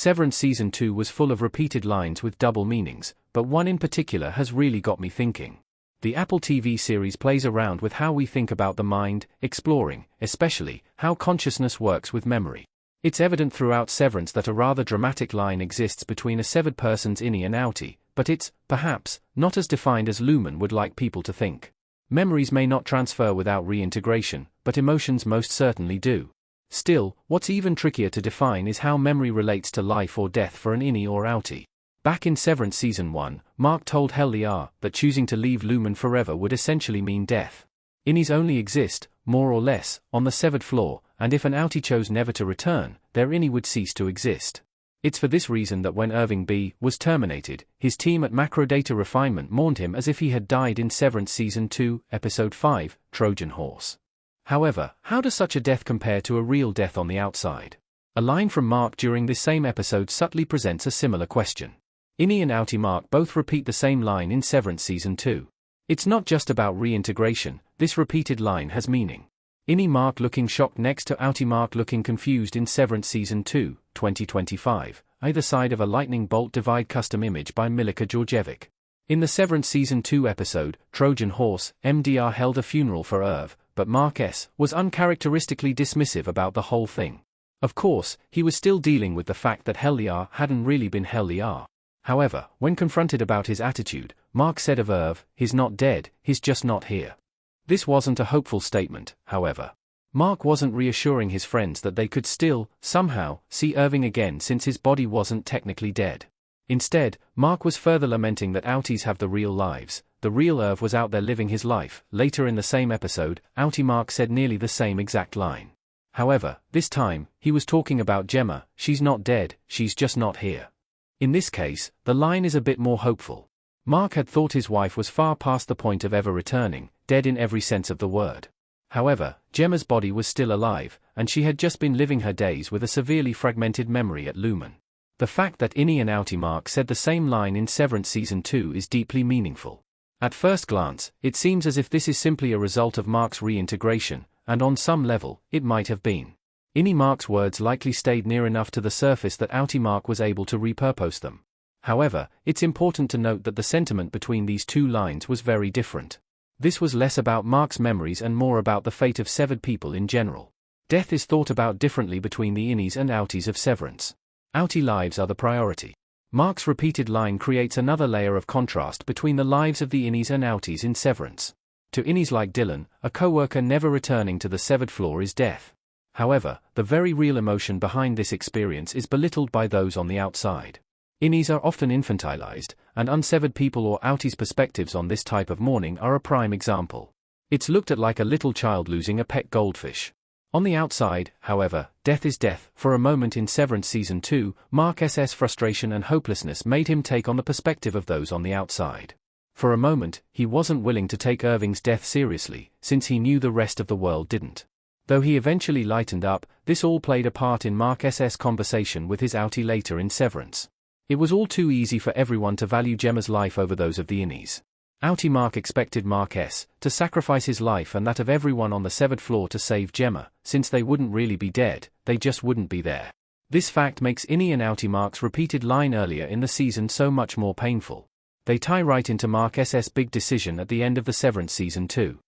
Severance Season 2 was full of repeated lines with double meanings, but one in particular has really got me thinking. The Apple TV series plays around with how we think about the mind, exploring, especially, how consciousness works with memory. It's evident throughout Severance that a rather dramatic line exists between a severed person's innie and outie, but it's, perhaps, not as defined as Lumen would like people to think. Memories may not transfer without reintegration, but emotions most certainly do. Still, what's even trickier to define is how memory relates to life or death for an innie or outie. Back in Severance Season 1, Mark told Heliar that choosing to leave Lumen forever would essentially mean death. Innies only exist, more or less, on the severed floor, and if an outie chose never to return, their innie would cease to exist. It's for this reason that when Irving B. was terminated, his team at Macrodata Refinement mourned him as if he had died in Severance Season 2, Episode 5, Trojan Horse. However, how does such a death compare to a real death on the outside? A line from Mark during this same episode subtly presents a similar question. Innie and outie Mark both repeat the same line in Severance Season 2. It's not just about reintegration, this repeated line has meaning. Innie Mark looking shocked next to outie Mark looking confused in Severance Season 2, 2025, either side of a lightning bolt divide custom image by Milika Georgievic. In the Severance Season 2 episode, Trojan Horse, MDR held a funeral for Irv, but Mark S. was uncharacteristically dismissive about the whole thing. Of course, he was still dealing with the fact that Heliar hadn't really been Heliar. However, when confronted about his attitude, Mark said of Irv, "He's not dead, he's just not here." This wasn't a hopeful statement, however. Mark wasn't reassuring his friends that they could still, somehow, see Irving again since his body wasn't technically dead. Instead, Mark was further lamenting that outies have the real lives. The real Irv was out there living his life. Later in the same episode, outie Mark said nearly the same exact line. However, this time, he was talking about Gemma. "She's not dead, she's just not here." In this case, the line is a bit more hopeful. Mark had thought his wife was far past the point of ever returning, dead in every sense of the word. However, Gemma's body was still alive, and she had just been living her days with a severely fragmented memory at Lumen. The fact that innie and outie Mark said the same line in Severance Season 2 is deeply meaningful. At first glance, it seems as if this is simply a result of Mark's reintegration, and on some level, it might have been. Innie Mark's words likely stayed near enough to the surface that outie Mark was able to repurpose them. However, it's important to note that the sentiment between these two lines was very different. This was less about Mark's memories and more about the fate of severed people in general. Death is thought about differently between the innies and outies of Severance. Outie lives are the priority. Mark's repeated line creates another layer of contrast between the lives of the innies and outies in Severance. To innies like Dylan, a co-worker never returning to the severed floor is death. However, the very real emotion behind this experience is belittled by those on the outside. Innies are often infantilized, and unsevered people or outies' perspectives on this type of mourning are a prime example. It's looked at like a little child losing a pet goldfish. On the outside, however, death is death. For a moment in Severance Season 2, Mark S.'s frustration and hopelessness made him take on the perspective of those on the outside. For a moment, he wasn't willing to take Irving's death seriously, since he knew the rest of the world didn't. Though he eventually lightened up, this all played a part in Mark S.'s conversation with his outie later in Severance. It was all too easy for everyone to value Gemma's life over those of the innies. Outie Mark expected Mark S. to sacrifice his life and that of everyone on the severed floor to save Gemma. Since they wouldn't really be dead, they just wouldn't be there. This fact makes innie and outie Mark's repeated line earlier in the season so much more painful. They tie right into Mark S.'s big decision at the end of the Severance Season 2.